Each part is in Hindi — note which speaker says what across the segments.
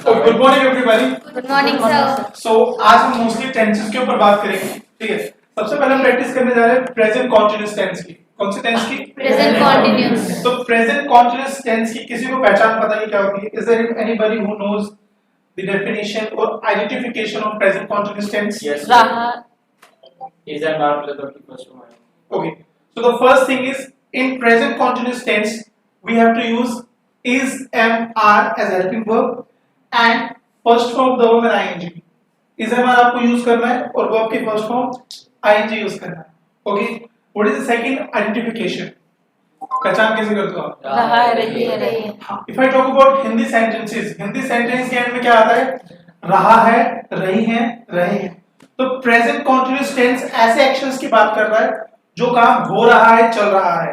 Speaker 1: Good morning everybody.
Speaker 2: Good morning sir.
Speaker 1: So आज हम मोस्टली टेंसेस के ऊपर बात करेंगे, ठीक है। सबसे पहले हम प्रैक्टिस करने जा रहे हैं प्रेजेंट कॉन्टिन्यूअस टेंस की। कौन सी टेंस की?
Speaker 2: Present continuous.
Speaker 1: तो प्रेजेंट कॉन्टिन्यूअस टेंस की किसी को पहचान पता है क्या होती है? Is there anybody who knows the definition और identification of present continuous tense?
Speaker 3: Yes.
Speaker 2: रहा।
Speaker 3: Is and are plus the first one.
Speaker 1: Okay. So the first thing is in present continuous tense we have to use is, am, are as helping verb and first form the verb and ing. is, am, are आपको यूज करना है और verb की first form ing यूज करना है. Okay. What is the second identification? पहचान कैसे करते हो आप?
Speaker 2: रहा है, रही है, रही है।
Speaker 1: If I talk about Hindi sentences, Hindi sentence के end में क्या आता है? रहा है, रही है, रहे हैं. तो प्रेजेंट कॉन्टिन्यूअस टेंस ऐसे एक्शंस की बात कर रहा है जो काम हो रहा है, चल रहा है,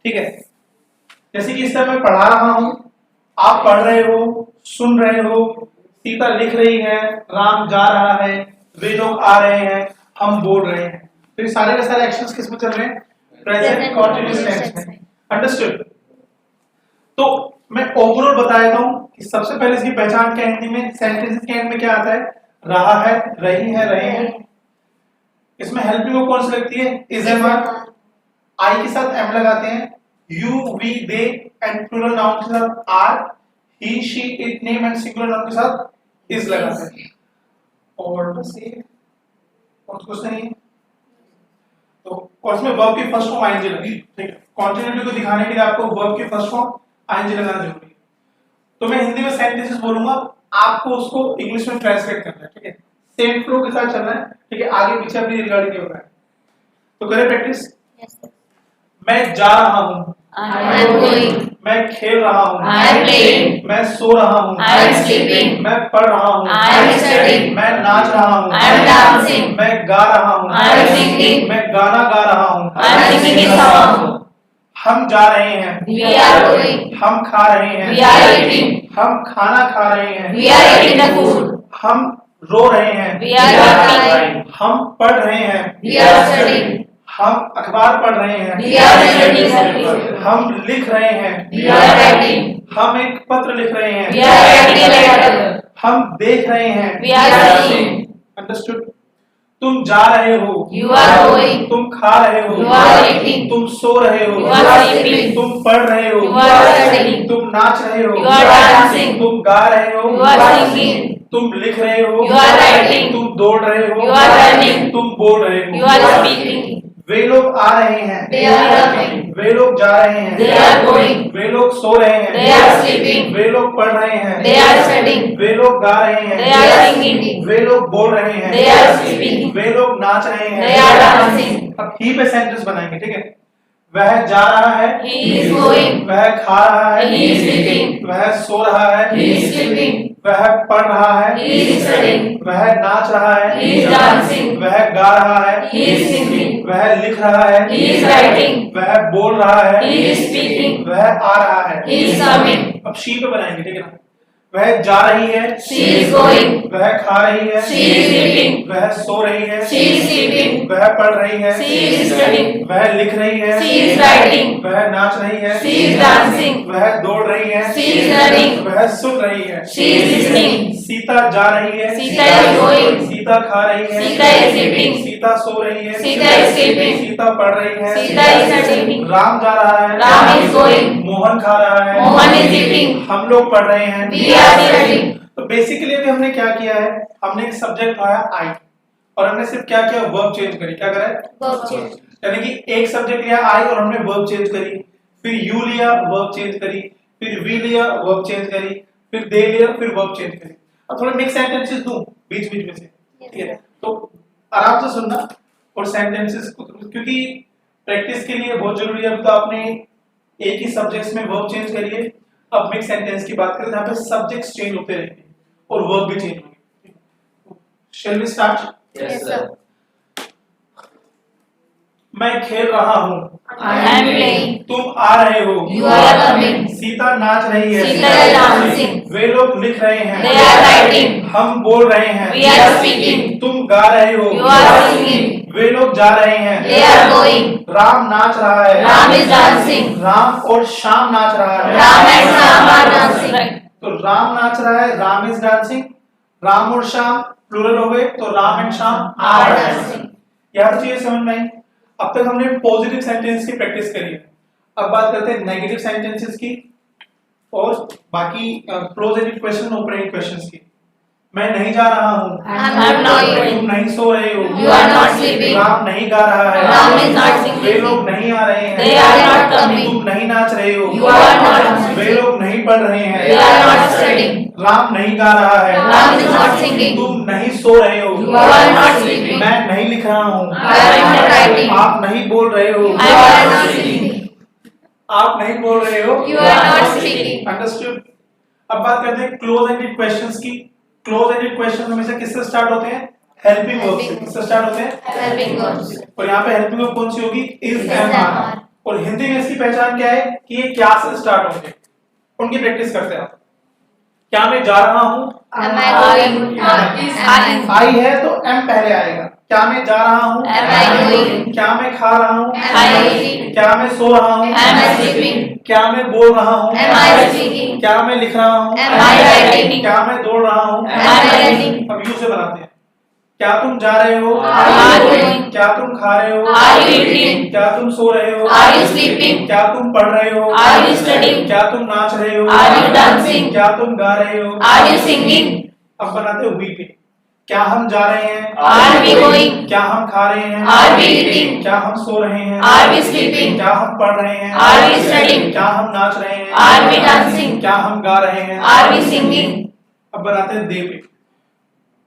Speaker 1: ठीक है। जैसे कि इस तरह मैं पढ़ा रहा हूं, आप पढ़ रहे हो, सुन रहे हो, सीता लिख रही है, राम जा रहा है, वे लोग आ रहे हैं, हम बोल रहे हैं। तो ये सारे के सारे एक्शंस किस में चल रहे हैं? प्रेजेंट कॉन्टिन्यूअस टेंस में। अंडरस्टूड? तो मैं ओवरऑल बता देता हूं कि सबसे पहले इसकी पहचान क्या है हिंदी में, सेंटेंसेस के एंड में क्या आता है? रहा है, रही है, रहे हैं। इसमें हेल्पिंग वर्ब कौन सी लगती है? Is, M, are. आई के साथ एम लगाते हैं, you, we, they and plural noun के साथ are, he, she, it, name and singular noun के साथ इज लगाते हैं। और बस ये और कुछ नहीं है। तो और इसमें वर्ब की फर्स्ट फॉर्म आईएनजी लगी, ठीक है। कॉन्टिन्यूटी को दिखाने के लिए आपको वर्ब की फर्स्ट फॉर्म आईएनजी लगाना जरूरी है। तो मैं हिंदी में सेंटेंसेस बोलूंगा, आपको उसको इंग्लिश में ट्रांसलेट करना है, ठीक है। सेम फ्लो के साथ चलना है, ठीक है। आगे पीछे अपनी रिगार्डिंग नहीं होगा। तो करें प्रैक्टिस। मैं जा रहा हूँ,
Speaker 2: I am going.
Speaker 1: मैं खेल रहा हूँ,
Speaker 2: I am playing.
Speaker 1: मैं सो रहा हूँ,
Speaker 2: I am sleeping.
Speaker 1: मैं पढ़ रहा हूँ,
Speaker 2: I am studying.
Speaker 1: मैं नाच रहा हूँ,
Speaker 2: I am dancing.
Speaker 1: मैं गा रहा हूँ,
Speaker 2: I am singing.
Speaker 1: मैं गाना गा रहा हूँ,
Speaker 2: I am singing a song.
Speaker 1: हम जा रहे हैं,
Speaker 2: We are going.
Speaker 1: हम खा रहे हैं,
Speaker 2: We are eating.
Speaker 1: हम खाना खा रहे हैं,
Speaker 2: We are eating the food.
Speaker 1: हम रो रहे हैं,
Speaker 2: We are crying.
Speaker 1: हम पढ़ रहे हैं,
Speaker 2: We are studying.
Speaker 1: हम अखबार पढ़ रहे हैं,
Speaker 2: We are reading something.
Speaker 1: हम लिख रहे हैं,
Speaker 2: We are writing.
Speaker 1: हम एक पत्र लिख रहे हैं,
Speaker 2: We are writing a letter.
Speaker 1: हम देख रहे हैं।
Speaker 2: We are seeing.
Speaker 1: अंडरस्टूड? तुम जा रहे हो,
Speaker 2: You are going.
Speaker 1: तुम खा रहे हो,
Speaker 2: You are eating.
Speaker 1: तुम सो रहे हो,
Speaker 2: You are sleeping.
Speaker 1: तुम पढ़ रहे हो,
Speaker 2: You are studying.
Speaker 1: तुम नाच रहे हो,
Speaker 2: You are dancing.
Speaker 1: तुम गा रहे हो,
Speaker 2: You are singing.
Speaker 1: तुम लिख रहे हो,
Speaker 2: You are writing.
Speaker 1: तुम दौड़ रहे हो,
Speaker 2: You are running.
Speaker 1: तुम बोल रहे हो।
Speaker 2: You are speaking.
Speaker 1: वे लोग आ रहे हैं,
Speaker 2: They are coming.
Speaker 1: वे लोग जा रहे हैं,
Speaker 2: They are going.
Speaker 1: वे लोग सो रहे हैं,
Speaker 2: They are sleeping.
Speaker 1: वे लोग पढ़ रहे हैं,
Speaker 2: They are studying.
Speaker 1: वे लोग गा रहे हैं,
Speaker 2: They are singing.
Speaker 1: वे लोग बोल रहे हैं,
Speaker 2: They are speaking.
Speaker 1: वे लोग नाच रहे हैं।
Speaker 2: They are dancing.
Speaker 1: अब ही पे सेंटेंस बनाएंगे, ठीक है। वह जा रहा है,
Speaker 2: He is going.
Speaker 1: वह खा रहा है,
Speaker 2: He is eating.
Speaker 1: वह सो रहा है,
Speaker 2: He is sleeping.
Speaker 1: वह पढ़ रहा है,
Speaker 2: He is studying.
Speaker 1: वह नाच रहा है,
Speaker 2: He is dancing.
Speaker 1: वह गा रहा है,
Speaker 2: He is singing.
Speaker 1: वह लिख रहा है,
Speaker 2: He is writing.
Speaker 1: वह बोल रहा है,
Speaker 2: He is speaking.
Speaker 1: वह आ रहा है।
Speaker 2: He is coming.
Speaker 1: अब शी पे बनाएंगे, ठीक है ना। वह जा रही है,
Speaker 2: She is going.
Speaker 1: वह खा रही है,
Speaker 2: She is eating.
Speaker 1: वह सो रही है,
Speaker 2: She is sleeping.
Speaker 1: वह पढ़ रही है,
Speaker 2: She is studying.
Speaker 1: वह लिख रही है,
Speaker 2: She is writing.
Speaker 1: वह नाच रही है,
Speaker 2: She is dancing.
Speaker 1: वह दौड़ रही है,
Speaker 2: She is running.
Speaker 1: वह सुन रही है,
Speaker 2: She is listening.
Speaker 1: सीता जा रही है,
Speaker 2: Sita is going.
Speaker 1: सीता खा रही है,
Speaker 2: Sita is eating.
Speaker 1: सीता सो रही है,
Speaker 2: Sita is sleeping.
Speaker 1: सीता पढ़ रही है,
Speaker 2: Sita is studying.
Speaker 1: राम जा रहा है,
Speaker 2: Ram is going.
Speaker 1: मोहन खा रहा है,
Speaker 2: Mohan is eating.
Speaker 1: हम लोग पढ़ रहे हैं।
Speaker 2: We are studying.
Speaker 1: तो बेसिकली अभी हमने क्या किया है, हमने एक सब्जेक्ट पाया आई और हमने सिर्फ क्या किया, वर्ब चेंज करी। क्या करा है?
Speaker 2: Verb change.
Speaker 1: यानी कि एक सब्जेक्ट लिया आई और हमने वर्ब चेंज करी, फिर यू लिया वर्ब चेंज करी, फिर वी लिया वर्ब चेंज करी, फिर दे लिया, फिर वर्ब चेंज करी। और थोड़े मिक्स सेंटेंसेस दूं बीच बीच में से, ठीक है। तो आराम से सुनना और सेंटेंसेस को, क्योंकि प्रैक्टिस के लिए बहुत जरूरी है। अब तो आपने एक ही सब्जेक्ट्स में वर्ब चेंज करिए, अब मिक्स सेंटेंस की बात करें जहां पे सब्जेक्ट्स चेंज होते रहेंगे और वर्ब भी चेंज होंगे। Shall we start?
Speaker 3: Yes, sir.
Speaker 1: मैं खेल रहा हूँ,
Speaker 2: I am playing.
Speaker 1: तुम आ रहे हो,
Speaker 2: You are coming.
Speaker 1: सीता नाच रही है,
Speaker 2: Sita is dancing.
Speaker 1: वे लोग लिख रहे हैं,
Speaker 2: They are writing.
Speaker 1: हम बोल रहे हैं,
Speaker 2: We are speaking.
Speaker 1: तुम गा रहे हो,
Speaker 2: You are singing.
Speaker 1: वे लोग जा रहे हैं,
Speaker 2: They are going.
Speaker 1: राम नाच रहा है,
Speaker 2: Ram is dancing.
Speaker 1: राम और श्याम नाच रहा है।
Speaker 2: Ram and Ram are dancing.
Speaker 1: तो राम नाच रहा है, राम इज डांसिंग। राम और श्याम प्लूरल हो गए, तो Ram and Shyam are dancing. यार चीजें समझ में आई। अब तक हमने पॉजिटिव सेंटेंस की प्रैक्टिस करी है। अब बात करते हैं नेगेटिव सेंटेंसेस की और बाकी close ended question, open ended questions की। मैं नहीं जा रहा हूँ,
Speaker 2: I'm not going.
Speaker 1: तुम नहीं सो रहे हो,
Speaker 2: You are not sleeping.
Speaker 1: Ram नहीं गा रहा है,
Speaker 2: Ram is not singing.
Speaker 1: वे लोग नहीं आ रहे हैं,
Speaker 2: They are not coming.
Speaker 1: तुम नहीं नाच रहे हो,
Speaker 2: You are not dancing.
Speaker 1: वे लोग नहीं पढ़ रहे हैं,
Speaker 2: They are not studying.
Speaker 1: Ram नहीं गा रहा है,
Speaker 2: Ram is not singing.
Speaker 1: तुम नहीं सो रहे हो,
Speaker 2: You are not sleeping.
Speaker 1: मैं नहीं लिख रहा हूँ,
Speaker 2: I am not writing.
Speaker 1: आप नहीं बोल रहे हो,
Speaker 2: I am not speaking.
Speaker 1: आप नहीं बोल रहे हो,
Speaker 2: You are not speaking.
Speaker 1: Understood. अब बात करते हैं क्लोज एंडेड क्वेश्चंस की। क्लोज एंडेड क्वेश्चन हमेशा किससे स्टार्ट होते हैं? हेल्पिंग वर्ब से। किससे स्टार्ट होते हैं?
Speaker 2: Helping verbs.
Speaker 1: और यहाँ पे हेल्पिंग वर्ब कौन सी होगी? Is,
Speaker 2: Is,
Speaker 1: am,
Speaker 2: am,
Speaker 1: are.
Speaker 2: are.
Speaker 1: और हिंदी में इसकी पहचान क्या है कि ये क्या से स्टार्ट होंगे, उनकी प्रैक्टिस करते हैं। क्या मैं जा रहा हूँ?
Speaker 2: Am I going?
Speaker 3: Is,
Speaker 2: Am I?
Speaker 1: आई है तो एम पहले आएगा। क्या मैं जा रहा हूँ?
Speaker 2: Am I going?
Speaker 1: क्या मैं खा रहा हूँ?
Speaker 2: Am I eating?
Speaker 1: क्या मैं सो रहा हूँ?
Speaker 2: Am I sleeping?
Speaker 1: क्या मैं बोल रहा हूँ?
Speaker 2: Am I speaking?
Speaker 1: क्या मैं लिख रहा हूँ?
Speaker 2: Am I writing?
Speaker 1: क्या मैं दौड़ रहा हूँ?
Speaker 2: Am I running?
Speaker 1: अब यू से बनाते हैं। क्या तुम जा रहे हो?
Speaker 2: Are you going?
Speaker 1: क्या तुम खा रहे हो?
Speaker 2: Are you eating?
Speaker 1: क्या तुम सो रहे हो?
Speaker 2: Are you sleeping?
Speaker 1: क्या तुम पढ़ रहे हो?
Speaker 2: Are you studying?
Speaker 1: क्या तुम नाच रहे हो?
Speaker 2: Are you dancing?
Speaker 1: क्या तुम गा रहे हो?
Speaker 2: Are you singing?
Speaker 1: अब बनाते हो वी पे। क्या हम जा रहे हैं?
Speaker 2: Are we going?
Speaker 1: क्या हम खा रहे हैं?
Speaker 2: Are we eating?
Speaker 1: क्या हम सो रहे हैं?
Speaker 2: Are we sleeping?
Speaker 1: क्या हम पढ़ रहे हैं?
Speaker 2: Are we studying?
Speaker 1: क्या हम नाच रहे हैं?
Speaker 2: Are we dancing?
Speaker 1: क्या हम गा रहे हैं?
Speaker 2: Are we singing?
Speaker 1: अब बनाते हैं दे पे।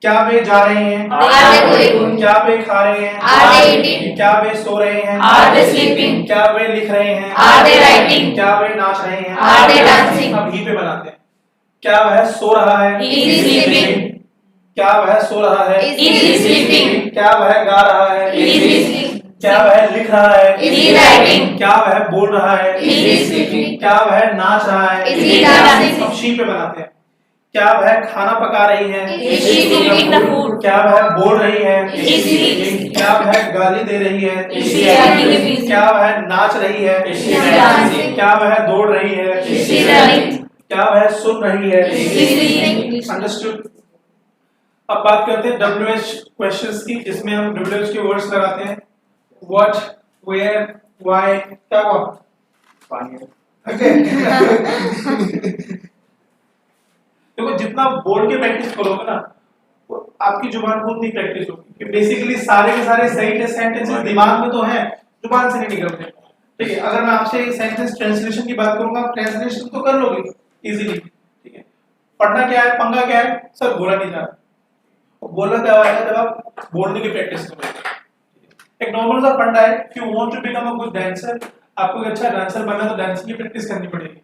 Speaker 1: क्या वे जा रहे हैं?
Speaker 2: Are they going?
Speaker 1: क्या वे खा रहे हैं?
Speaker 2: Are they eating?
Speaker 1: क्या वे सो रहे हैं?
Speaker 2: Are they sleeping?
Speaker 1: क्या वे लिख रहे हैं?
Speaker 2: Are they writing?
Speaker 1: क्या वे नाच रहे हैं?
Speaker 2: Are they dancing?
Speaker 1: अब ही पे बनाते हैं। क्या वह सो रहा है?
Speaker 2: Is he sleeping?
Speaker 1: क्या वह सो रहा है?
Speaker 2: Is he sleeping?
Speaker 1: क्या वह गा रहा है?
Speaker 2: Is he sleeping?
Speaker 1: क्या वह लिख रहा है?
Speaker 2: Is he writing?
Speaker 1: क्या वह बोल रहा है?
Speaker 2: Is he speaking?
Speaker 1: क्या वह नाच रहा है?
Speaker 2: Is he dancing?
Speaker 1: अब शी पे बनाते हैं। क्या वह खाना पका रही है?
Speaker 2: Is she cooking the food?
Speaker 1: क्या वह बोल रही है?
Speaker 2: Is she eating?
Speaker 1: क्या वह गाली दे रही है?
Speaker 2: Is she acting a busy?
Speaker 1: क्या वह नाच रही है?
Speaker 3: Is
Speaker 2: she dancing?
Speaker 1: क्या वह दौड़ रही है?
Speaker 2: Is she running?
Speaker 1: क्या वह सुन रही है?
Speaker 2: Is she listening?
Speaker 1: अंडरस्टूड। अब बात करते हैं WH क्वेश्चंस की, जिसमें हम WH के वर्ड्स लगाते हैं। व्हाट, वेयर, व्हाई, क्या हुआ? देखो जितना बोल के प्रैक्टिस करोगे ना, वो आपकी जुबान खुद नहीं प्रैक्टिस होगी। कि बेसिकली सारे के सारे सही सेंटेंसेस दिमाग में तो हैं, जुबान से नहीं निकलते। ठीक है, अगर मैं आपसे सेंटेंस ट्रांसलेशन की बात करूंगा, ट्रांसलेशन तो कर लोगे इजीली। ठीक है, पढ़ना क्या है, पंगा क्या है, सर बोला नहीं जा रहा। बोलना क्या है जब आप बोलने की प्रैक्टिस करोगे। एक नॉर्मल सा फंडा है, if you want to become a good dancer, आपको एक अच्छा डांसर बनना है तो डांसिंग की प्रैक्टिस करनी पड़ेगी।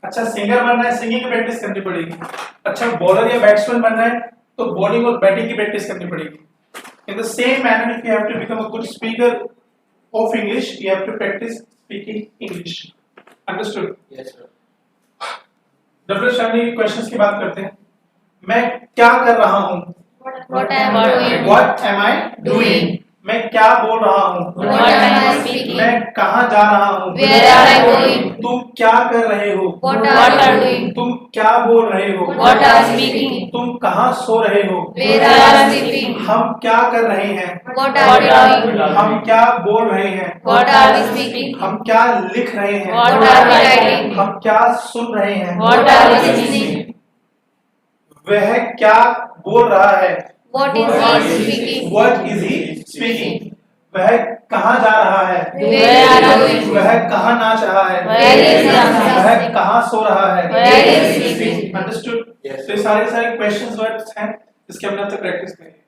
Speaker 1: अच्छा सिंगर बनना है, सिंगिंग की प्रैक्टिस करनी पड़ेगी। अच्छा बॉलर या बैट्समैन बनना है तो बॉलिंग और बैटिंग की प्रैक्टिस करनी पड़ेगी। In the same manner, if you have to become a good speaker of English, you have to practise speaking English. Understood?
Speaker 3: Yes, sir.
Speaker 1: W H family questions की बात करते हैं। मैं क्या कर रहा हूँ?
Speaker 2: What am I doing?
Speaker 1: What am I
Speaker 2: Doing.
Speaker 1: मैं क्या बोल रहा हूँ?
Speaker 2: What am I speaking?
Speaker 1: मैं कहाँ जा रहा हूँ?
Speaker 2: Where am I going?
Speaker 1: तुम क्या कर रहे हो?
Speaker 2: What are you doing?
Speaker 1: तुम क्या बोल रहे हो?
Speaker 2: What are you speaking?
Speaker 1: तुम कहाँ सो रहे हो?
Speaker 2: Where are you sleeping?
Speaker 1: हम क्या कर रहे हैं?
Speaker 2: What are we doing?
Speaker 1: हम क्या बोल रहे हैं?
Speaker 2: What are we speaking?
Speaker 1: हम क्या लिख रहे हैं?
Speaker 2: What are we writing?
Speaker 1: हम क्या सुन रहे हैं?
Speaker 2: What are we listening?
Speaker 1: वह क्या बोल रहा है?
Speaker 2: What is he speaking?
Speaker 1: What is he speaking? वह कहाँ जा रहा है?
Speaker 2: Where are you going?
Speaker 1: वह कहाँ नाच रहा है?
Speaker 2: Where is he dancing?
Speaker 1: वह कहाँ सो रहा है?
Speaker 2: Where is he sleeping?
Speaker 1: Understood?
Speaker 3: Yes.
Speaker 1: तो ये सारे क्वेश्चंस वर्ड्स हैं जिसके हमने अब तक प्रैक्टिस करी है।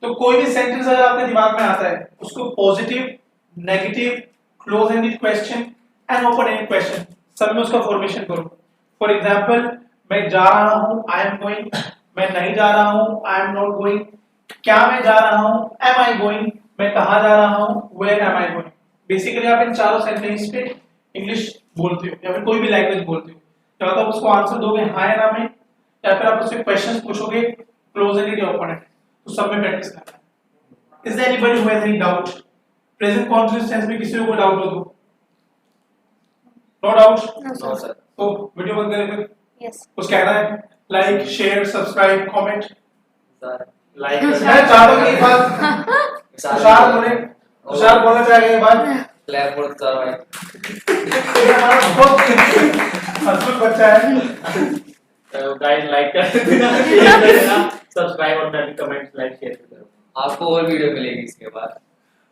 Speaker 1: तो कोई भी सेंटेंस अगर आपके दिमाग में आता है, उसको positive, negative, close ended question and open ended question सब में उसका फॉर्मेशन करो। फॉर एग्जांपल, मैं जा रहा हूँ, आई एम गोइंग। मैं नहीं जा रहा हूँ, आई एम नॉट गोइंग। क्या मैं जा रहा हूँ, एम आई गोइंग। मैं कहाँ जा रहा हूँ, where am I going. Basically आप इन चारों सेंटेंस पे इंग्लिश बोलते हो या फिर कोई भी लैंग्वेज बोलते हो, या तो आप उसको आंसर दोगे हाँ या ना में, या फिर आप उससे क्वेश्चंस पूछोगे क्लोज एंडेड या ओपन एंडेड। तो सब में प्रैक्टिस करना है। Is there anybody who has any doubt? Present continuous tense में किसी को डाउट हो तो नो डाउट?
Speaker 3: No, sir.
Speaker 1: तो वीडियो बंद करें फिर।
Speaker 2: Yes.
Speaker 1: कुछ कहना है? Like, share, subscribe, comment.
Speaker 3: Like
Speaker 1: मैं चाहता हूँ कि ये बात तुषार बोलना चाहेगा ये बात।
Speaker 4: क्लैप बोल सर भाई।
Speaker 1: ये हमारा बहुत अद्भुत बच्चा है।
Speaker 3: guys like कर देना, share कर देना, subscribe और कमेंट लाइक शेयर कर देना।
Speaker 4: आपको और वीडियो मिलेगी इसके बाद।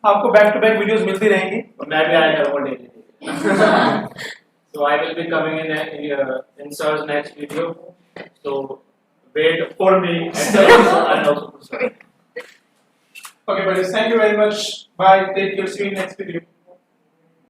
Speaker 1: आपको बैक टू बैक वीडियोस मिलती रहेंगी।
Speaker 3: और मैं भी आया करूँगा daily. So I will be coming in Sir's next video. So wait for me and also for Sir.
Speaker 1: Okay, buddies, thank you very much. Bye. Take care. See you in next video.